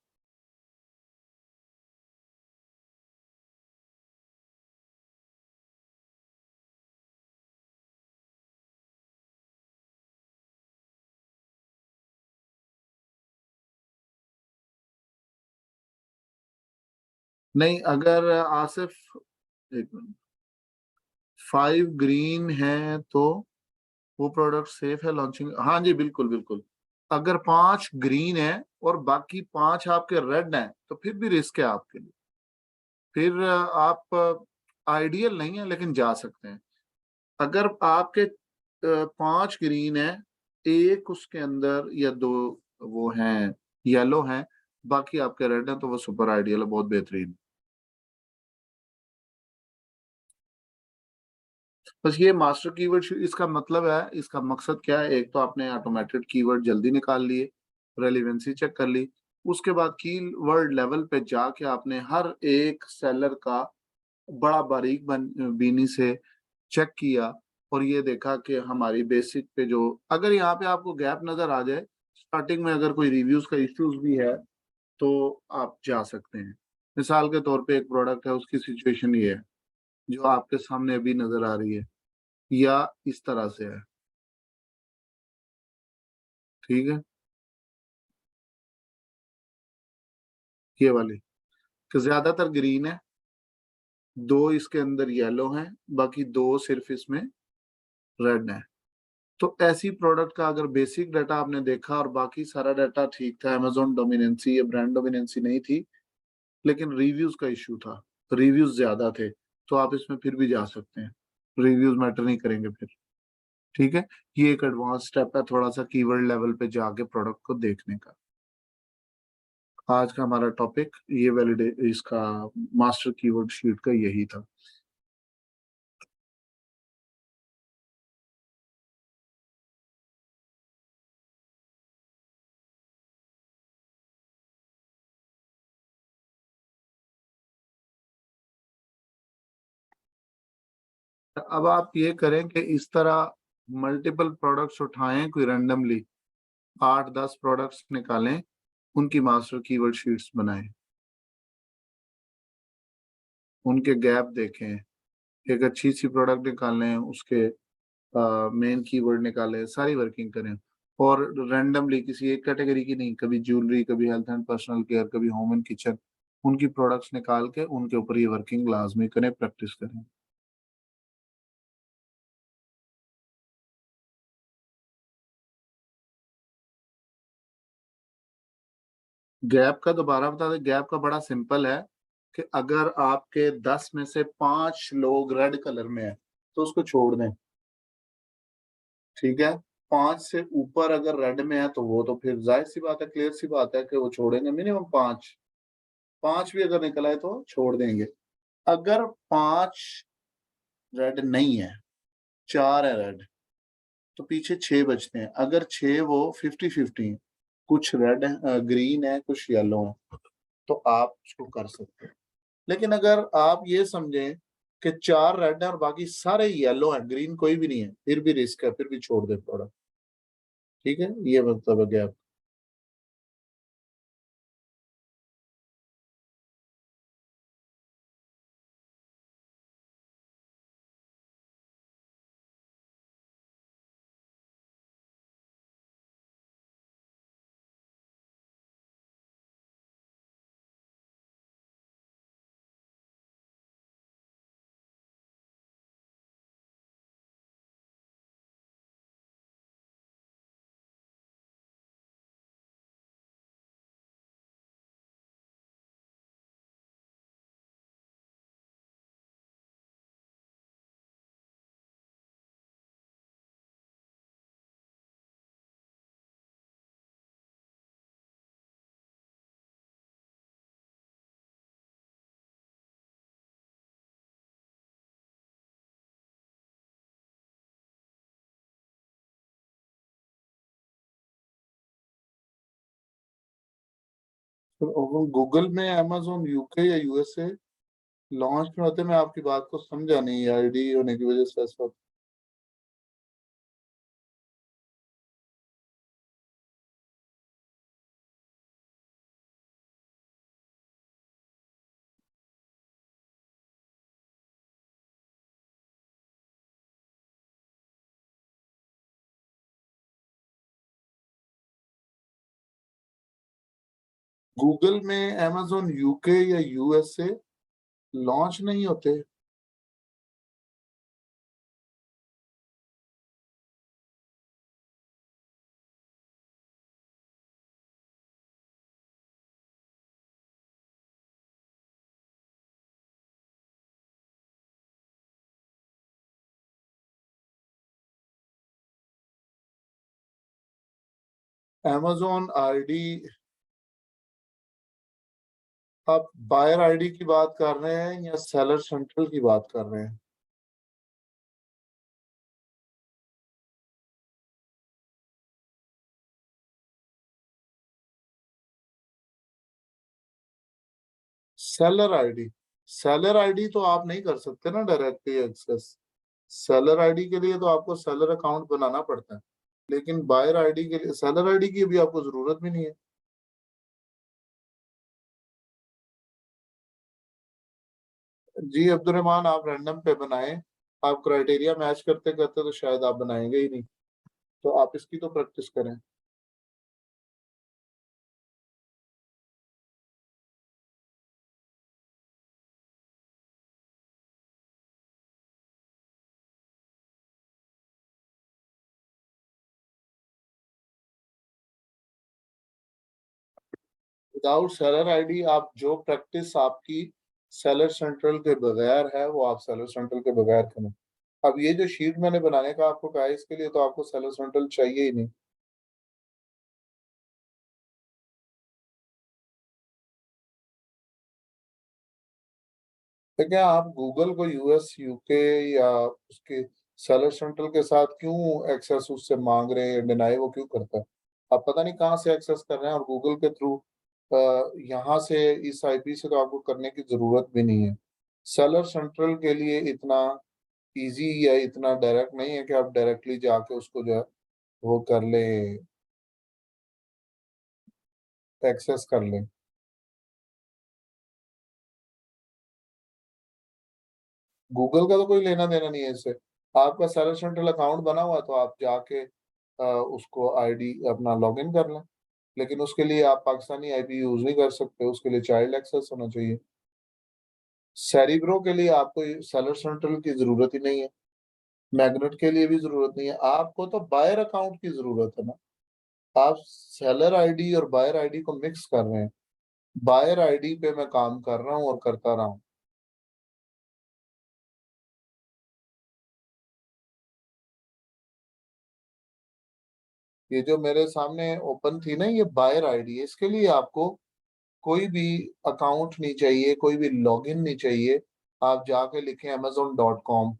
नहीं, अगर आसिफ, एक मिनट, 5 ग्रीन है तो वो प्रोडक्ट सेफ है लॉन्चिंग? हाँ जी, बिल्कुल बिल्कुल। अगर 5 ग्रीन है और बाकी 5 आपके रेड हैं, तो फिर भी रिस्क है आपके लिए। फिर आप, आइडियल नहीं है लेकिन जा सकते हैं। अगर आपके 5 ग्रीन है, एक उसके अंदर या दो वो हैं, येलो हैं, बाकी आपके रेड हैं, तो वो सुपर आइडियल है, बहुत बेहतरीन। बस ये मास्टर कीवर्ड, इसका मतलब है, इसका मकसद क्या है? एक तो आपने ऑटोमेटेड कीवर्ड जल्दी निकाल लिए, रेलिवेंसी चेक कर ली, उसके बाद कीवर्ड लेवल पे जाके आपने हर एक सेलर का बड़ा बारीक बीनी से चेक किया, और ये देखा कि हमारी बेसिक पे जो, अगर यहाँ पे आपको गैप नजर आ जाए, स्टार्टिंग में अगर कोई रिव्यूज का इश्यूज भी है, तो आप जा सकते हैं। मिसाल के तौर पे एक प्रोडक्ट है, उसकी सिचुएशन ये है जो आपके सामने अभी नजर आ रही है, या इस तरह से है। ठीक है, ये वाली कि ज्यादातर ग्रीन है, दो इसके अंदर येलो हैं, बाकी दो सिर्फ इसमें रेड है। तो ऐसी प्रोडक्ट का अगर बेसिक डाटा आपने देखा और बाकी सारा डाटा ठीक था, अमेजोन डोमिनेंसी या ब्रांड डोमिनेंसी नहीं थी, लेकिन रिव्यूज का इश्यू था, रिव्यूज ज्यादा थे, तो आप इसमें फिर भी जा सकते हैं, रिव्यूज मैटर नहीं करेंगे फिर। ठीक है, ये एक एडवांस स्टेप है थोड़ा सा कीवर्ड लेवल पे जाके प्रोडक्ट को देखने का। आज का हमारा टॉपिक ये वैलिडे इसका मास्टर कीवर्ड शीट का यही था। अब आप ये करें कि इस तरह मल्टीपल प्रोडक्ट्स उठाएं, कोई रैंडमली 8-10 प्रोडक्ट्स निकालें, उनकी मास्टर कीवर्ड शीट्स बनाएं, उनके गैप देखें, एक अच्छी सी प्रोडक्ट निकालें, उसके मेन कीवर्ड निकालें, सारी वर्किंग करें, और रैंडमली किसी एक कैटेगरी की नहीं, कभी ज्वेलरी, कभी हेल्थ एंड पर्सनल केयर, कभी होम एंड किचन, उनकी प्रोडक्ट्स निकाल के उनके ऊपर ये वर्किंग लाजमी करें, प्रैक्टिस करें। गैप का दोबारा बता दें, गैप का बड़ा सिंपल है कि अगर आपके 10 में से 5 लोग रेड कलर में है, तो उसको छोड़ दें। ठीक है, 5 से ऊपर अगर रेड में है, तो वो तो फिर जाहिर सी बात है, क्लियर सी बात है कि वो छोड़ेंगे, मिनिमम 5। 5 भी अगर निकला है तो छोड़ देंगे। अगर 5 रेड नहीं है, 4 है रेड, तो पीछे 6 बचते हैं। अगर 6 वो 50-50 हैं, कुछ रेड है, ग्रीन है, कुछ येलो है, तो आप उसको कर सकते हैं। लेकिन अगर आप ये समझें कि 4 रेड है और बाकी सारे येलो है, ग्रीन कोई भी नहीं है, फिर भी रिस्क है, फिर भी छोड़ दे प्रोडक्ट। ठीक है, ये मतलब है गैप। तो गूगल में अमेजोन यूके या यूएसए लॉन्च में होते, मैं आपकी बात को समझा नहीं, आईडी होने की वजह से ऐसा। गूगल में अमेजोन यूके या यूएसए लॉन्च नहीं होते। अमेजोन आईडी, आप बायर आईडी की बात कर रहे हैं या सेलर सेंट्रल की बात कर रहे हैं? सेलर आईडी तो आप नहीं कर सकते ना डायरेक्टली एक्सेस। सेलर आईडी के लिए तो आपको सेलर अकाउंट बनाना पड़ता है, लेकिन बायर आईडी के लिए सेलर आईडी की भी आपको जरूरत भी नहीं है। जी अब्दुलरहमान, आप रैंडम पे बनाएं। आप क्राइटेरिया मैच करते करते तो शायद आप बनाएंगे ही नहीं, तो आप इसकी तो प्रैक्टिस करें। विदाउट सेलर आईडी आप जो प्रैक्टिस आपकी सेलर सेंट्रल के बगैर है, वो आप सेलर सेंट्रल के बगैर करें। अब ये जो शीट मैंने बनाने का आपको कहा है, इसके लिए तो आपको सेलर सेंट्रल चाहिए ही नहीं। देखिए, आप गूगल को यूएस यूके या उसके सेलर सेंट्रल के साथ क्यों एक्सेस उससे मांग रहे हैं, डिनाई वो क्यों करता है? आप पता नहीं कहाँ से एक्सेस कर रहे हैं, और गूगल के थ्रू यहाँ से इस आईपी से तो आपको करने की जरूरत भी नहीं है। सेलर सेंट्रल के लिए इतना इजी या इतना डायरेक्ट नहीं है कि आप डायरेक्टली जाके उसको जो है वो कर लें, एक्सेस कर लें। गूगल का तो कोई लेना देना नहीं है इससे। आपका सेलर सेंट्रल अकाउंट बना हुआ है, तो आप जाके उसको आईडी अपना लॉगिन कर लें। लेकिन उसके लिए आप पाकिस्तानी आईपी यूज नहीं कर सकते, उसके लिए चाइल्ड एक्सेस होना चाहिए। सेरिब्रो के लिए आपको सेलर सेंट्रल की जरूरत ही नहीं है। मैग्नेट के लिए भी जरूरत नहीं है, आपको तो बायर अकाउंट की जरूरत है ना। आप सेलर आईडी और बायर आईडी को मिक्स कर रहे हैं। बायर आईडी पे मैं काम कर रहा हूँ और करता रहा हूँ। ये जो मेरे सामने ओपन थी ना, ये बायर आईडी है। इसके लिए आपको कोई भी अकाउंट नहीं चाहिए, कोई भी लॉगिन नहीं चाहिए। आप जाके लिखें amazon.com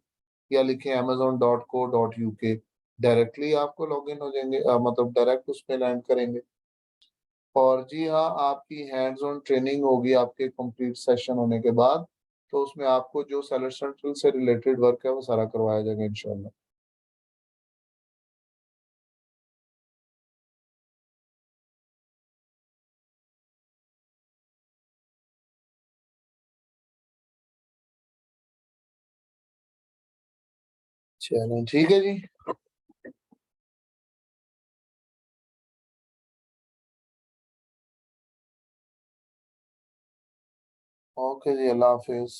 या लिखें amazon.co.uk, डायरेक्टली आपको लॉगिन हो जाएंगे, मतलब डायरेक्ट उस पे लैंड करेंगे। और जी हाँ, आपकी हैंड्स ऑन ट्रेनिंग होगी आपके कंप्लीट सेशन होने के बाद, तो उसमें आपको जो सेलर सेंट्रल से रिलेटेड वर्क है वो सारा करवाया जाएगा इंशाल्लाह। चलो ठीक है जी। ओके जी, अल्लाह हाफिज।